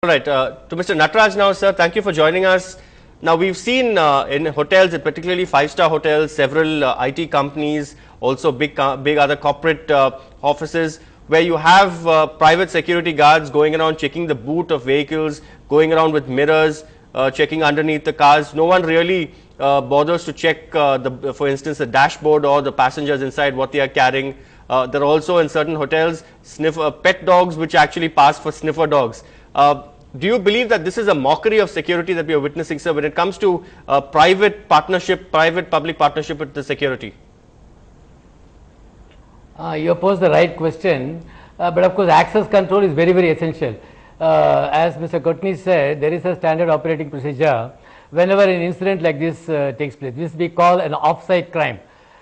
All right, to Mr. Nataraj now, sir, thank you for joining us. Now, we've seen in hotels, particularly five-star hotels, several IT companies, also big other corporate offices, where you have private security guards going around checking the boot of vehicles, going around with mirrors, checking underneath the cars. No one really bothers to check, for instance, the dashboard or the passengers inside, what they are carrying. There are also in certain hotels pet dogs which actually pass for sniffer dogs. Do you believe that this is a mockery of security that we are witnessing, sir, when it comes to private partnership, private-public partnership with the security? You pose the right question, but of course access control is very, very essential. As Mr. Courtney said, there is a standard operating procedure whenever an incident like this takes place. This we call an off-site crime.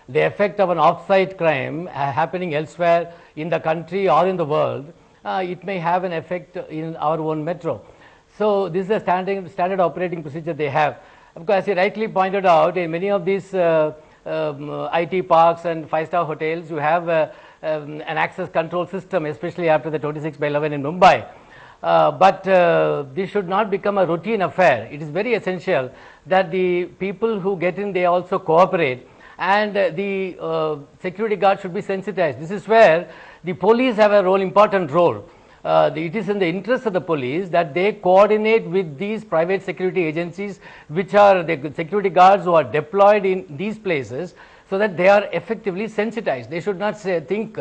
The effect of an off-site crime happening elsewhere in the country or in the world, it may have an effect in our own metro. So this is a standard operating procedure they have. Of course, as you rightly pointed out, in many of these IT parks and five-star hotels, you have an access control system, especially after the 26/11 in Mumbai. But this should not become a routine affair. It is very essential that the people who get in, they also cooperate, and the security guard should be sensitized. This is where the police have a important role. It is in the interest of the police that they coordinate with these private security agencies, which are the security guards who are deployed in these places, so that they are effectively sensitized. They should not think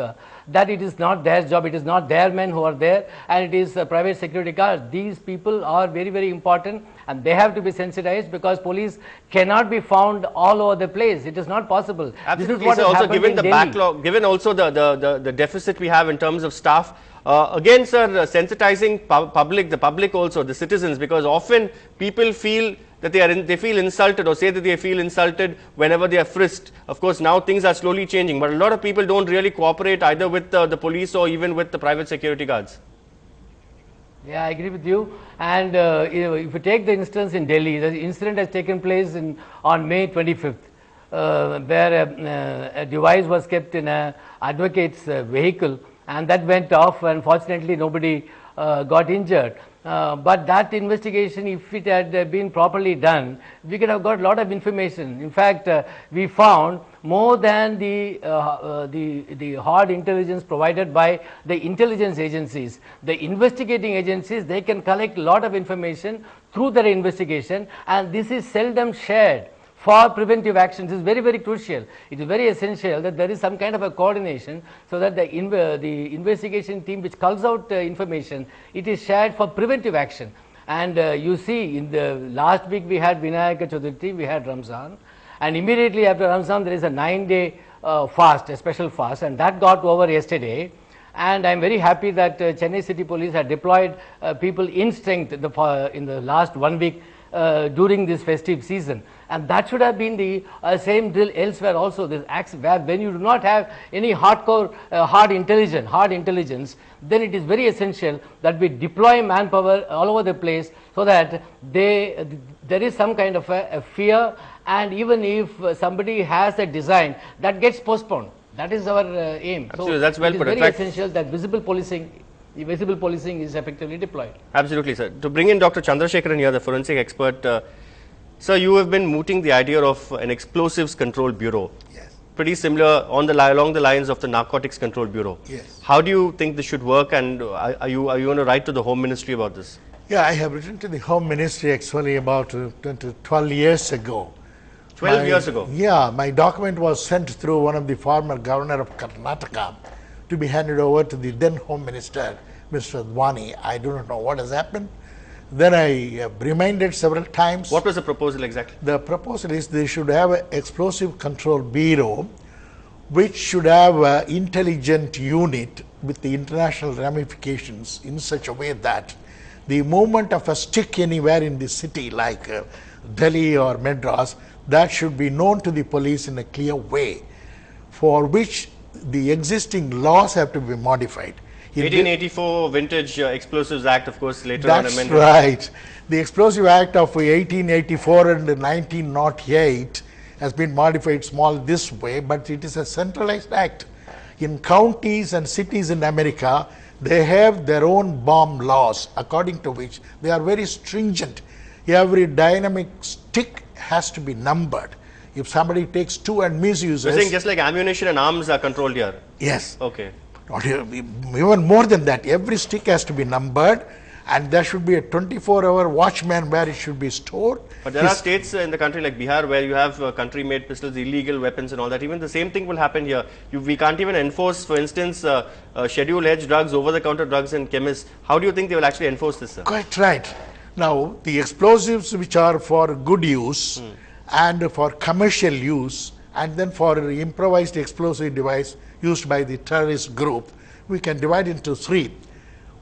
that it is not their job, it is not their men who are there, and it is private security guards. These people are very, very important, and they have to be sensitized, because police cannot be found all over the place. It is not possible. Absolutely, this is what also given the backlog, given also the deficit we have in terms of staff. Again, sir, sensitizing the public also, the citizens, because often people feel that they feel insulted, or say that they feel insulted whenever they are frisked. Of course, now things are slowly changing, but a lot of people don't really cooperate either with the police or even with the private security guards. Yeah, I agree with you. And if you take the instance in Delhi, the incident has taken place on May 25th, where a device was kept in an advocate's vehicle, and that went off, and fortunately nobody got injured. But that investigation, if it had been properly done, we could have got a lot of information. In fact, we found more than the hard intelligence provided by the intelligence agencies. The investigating agencies, they can collect a lot of information through their investigation, and this is seldom shared for preventive actions. Is very, very crucial. It is very essential that there is some kind of a coordination, so that the investigation team which culls out information, it is shared for preventive action. And you see, in the last week we had Vinayaka Chaturthi, we had Ramzan, and immediately after Ramzan there is a 9-day fast, a special fast, and that got over yesterday. And I am very happy that Chennai City Police had deployed people in strength in the last 1 week during this festive season, and that should have been the same drill elsewhere also. This acts where when you do not have any hardcore hard intelligence, then it is very essential that we deploy manpower all over the place, so that there is some kind of a fear, and even if somebody has a design, that gets postponed. That is our aim. Absolutely, so that's well put. It is very essential that visible policing is effectively deployed. Absolutely, sir. To bring in Dr. Chandrasekharan here, the forensic expert, sir, you have been mooting the idea of an explosives control bureau. Yes. Pretty similar along the lines of the narcotics control bureau. Yes. How do you think this should work, and are you going to write to the Home Ministry about this? Yeah, I have written to the Home Ministry actually about 12 years ago. 12 years ago? Yeah, my document was sent through one of the former governor of Karnataka to be handed over to the then Home Minister, Mr. Advani. I do not know what has happened. Then I reminded several times. What was the proposal exactly? The proposal is they should have an explosive control bureau, which should have an intelligent unit with the international ramifications in such a way that the movement of a stick anywhere in the city like Delhi or Madras, that should be known to the police in a clear way, for which the existing laws have to be modified. 1884 Vintage Explosives Act, of course, later on amended. That's right. The Explosive Act of 1884 and 1908 has been modified small this way, but it is a centralized act. In counties and cities in America, They have their own bomb laws, according to which they are very stringent. Every dynamic stick has to be numbered. If somebody takes two and misuses, You're saying just like ammunition and arms are controlled here. yes, Okay. even more than that, every stick has to be numbered, and there should be a 24-hour watchman where it should be stored. But there are states in the country like Bihar where you have country-made pistols, illegal weapons and all that. Even the same thing will happen here. We can't even enforce, for instance, schedule H drugs, over-the-counter drugs and chemists. How do you think they will actually enforce this, sir? Quite right. Now, the explosives which are for good use and for commercial use, and then for improvised explosive device used by the terrorist group, we can divide into three.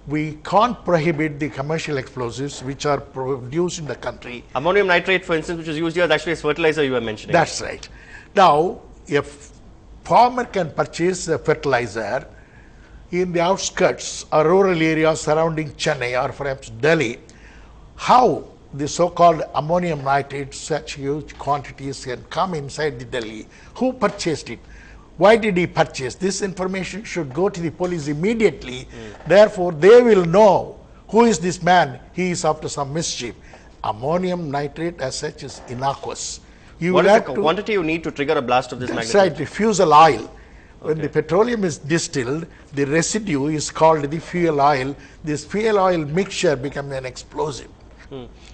We can't prohibit the commercial explosives which are produced in the country. Ammonium nitrate, for instance, which is used here, is actually a fertilizer you were mentioning. That's right. Now, if farmer can purchase a fertilizer in the outskirts or rural areas surrounding Chennai or perhaps Delhi, how the so-called ammonium nitrate, such huge quantities can come inside the Delhi? Who purchased it? Why did he purchase? This information should go to the police immediately. Therefore, they will know who is this man. He is after some mischief. Ammonium nitrate as such is innocuous. You What will is have the to, quantity you need to trigger a blast of this that's magnitude? right, the fusel oil. When the petroleum is distilled, the residue is called the fuel oil. This fuel oil mixture becomes an explosive.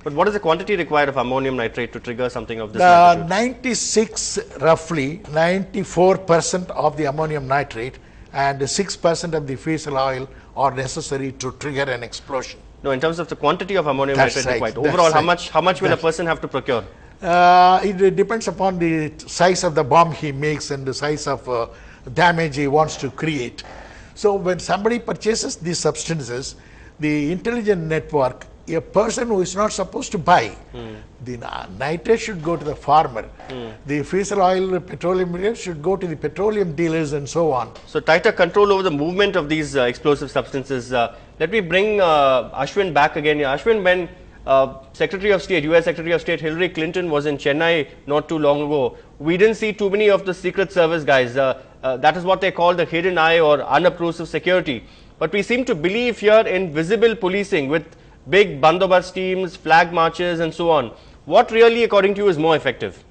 But what is the quantity required of ammonium nitrate to trigger something of this magnitude? 96, roughly 94% of the ammonium nitrate and 6% of the fusel oil are necessary to trigger an explosion. No, in terms of the quantity of ammonium That's nitrate right, required. that's Overall, right. how much will a person have to procure? It depends upon the size of the bomb he makes and the size of damage he wants to create. So when somebody purchases these substances, the intelligent network, a person who is not supposed to buy, the nitrate should go to the farmer. The fusel oil, petroleum material should go to the petroleum dealers and so on. So tighter control over the movement of these explosive substances. Let me bring Ashwin back again here. Ashwin, when Secretary of State, US Secretary of State Hillary Clinton was in Chennai not too long ago, we didn't see too many of the Secret Service guys. That is what they call the hidden eye or unobtrusive security. But we seem to believe here in visible policing with big bandobast teams, flag marches and so on. What really, according to you, is more effective?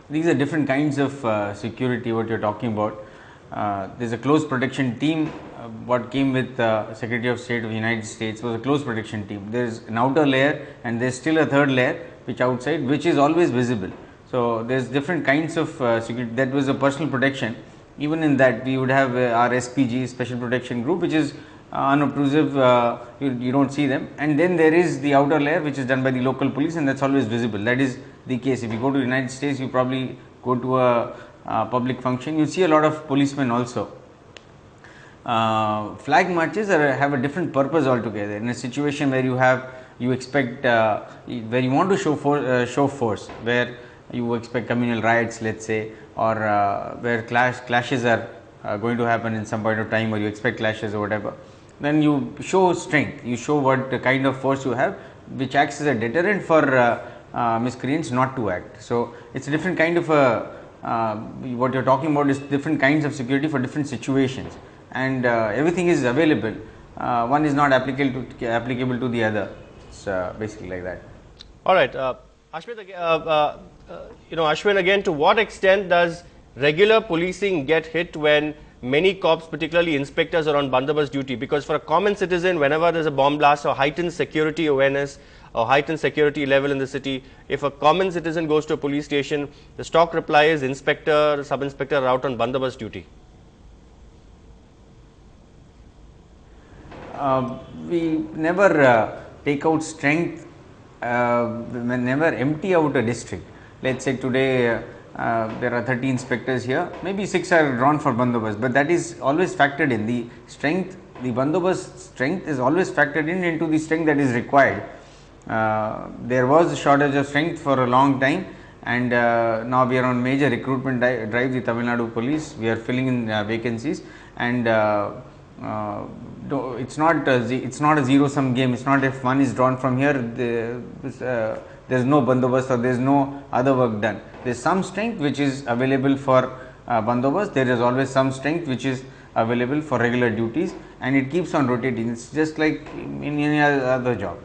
These are different kinds of security what you're talking about. There's a close protection team. What came with Secretary of State of the United States was a close protection team. There's an outer layer and there's still a third layer which outside, which is always visible. So there's different kinds of security. That was a personal protection. Even in that, we would have our SPG, Special Protection Group, which is unobtrusive, you don't see them. And then there is the outer layer, which is done by the local police, and that's always visible. That is the case. If you go to the United States, you probably go to a public function, you see a lot of policemen also. Flag marches have a different purpose altogether. In a situation where you expect, where you want to show force, where you expect communal riots, let's say, or where clashes are going to happen in some point of time, or you expect clashes or whatever, then you show strength, you show what kind of force you have, which acts as a deterrent for miscreants not to act. So it's a different kind of what you're talking about is different kinds of security for different situations, and everything is available. One is not applicable to the other. It's basically like that. All right, Ashwin, Ashwin, again, to what extent does regular policing get hit when many cops, particularly inspectors, are on bandobast duty? Because for a common citizen, whenever there's a bomb blast or heightened security awareness or heightened security level in the city, if a common citizen goes to a police station, the stock reply is inspector, sub-inspector are out on bandobast duty. We never take out strength, never empty out a district. Let's say today there are 30 inspectors here, maybe 6 are drawn for bandobast, but that is always factored in. The strength, the bandobast strength is always factored into the strength that is required. There was a shortage of strength for a long time, and now we are on major recruitment drive, the Tamil Nadu police. We are filling in vacancies, and it's not a zero sum game. It's not if one is drawn from here, there's no bandobast or there's no other work done. There's some strength which is available for bandobast, there is always some strength which is available for regular duties, and it keeps on rotating. It's just like in any other job.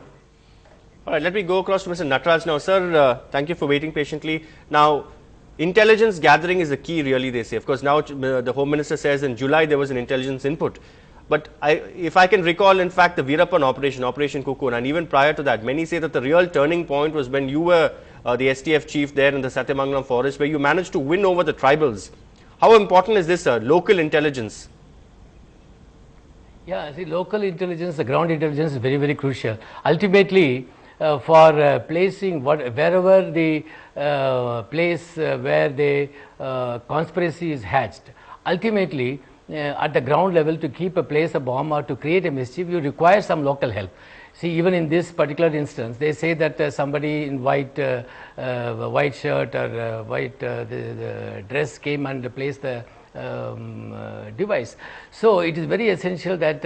All right, let me go across to Mr. Nataraj now. Sir, thank you for waiting patiently. Now, intelligence gathering is the key, really, they say. Of course, now the Home Minister says in July there was an intelligence input. But if I can recall, in fact, the Veerappan operation, Operation Cocoon, and even prior to that, many say that the real turning point was when you were the STF chief there in the Satyamangalam forest, where you managed to win over the tribals. How important is this, sir, local intelligence? Yeah, see, local intelligence, the ground intelligence is very, very crucial. Ultimately, for placing wherever the place where the conspiracy is hatched, ultimately at the ground level, to keep a place a bomb or to create a mischief, you require some local help. See, even in this particular instance, they say that somebody in white shirt or white the dress came and placed the device. So it is very essential that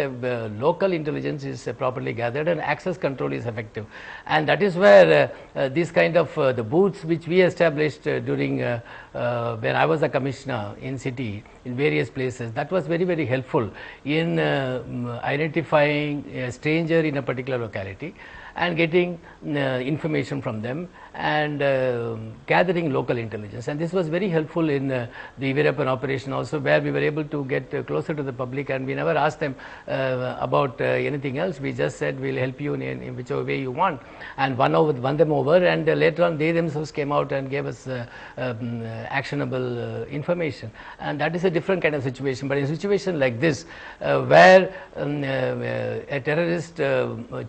local intelligence is properly gathered and access control is effective, and that is where this kind of the booths which we established during when I was a commissioner in city in various places, that was very, very helpful in identifying a stranger in a particular locality and getting information from them and gathering local intelligence. And this was very helpful in the Veerappan operation also, where we were able to get closer to the public, and we never asked them about anything else. We just said we'll help you in whichever way you want, and won them over, and later on they themselves came out and gave us actionable information. And that is a different kind of situation. But in a situation like this, where a terrorist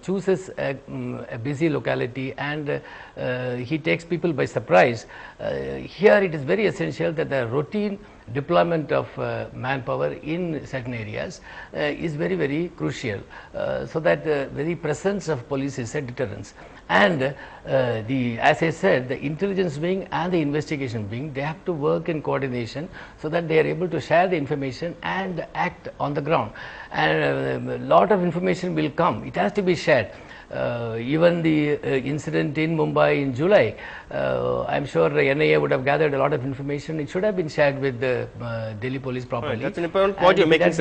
chooses a busy locality and he takes people by surprise, here it is very essential that the routine deployment of manpower in certain areas is very, very crucial, so that the very presence of police is a deterrence. And as I said, the intelligence wing and the investigation wing, they have to work in coordination so that they are able to share the information and act on the ground. And a lot of information will come, it has to be shared. Even the incident in Mumbai in July, I am sure NIA would have gathered a lot of information. It should have been shared with the Delhi police properly. That's an important point you're making, sir.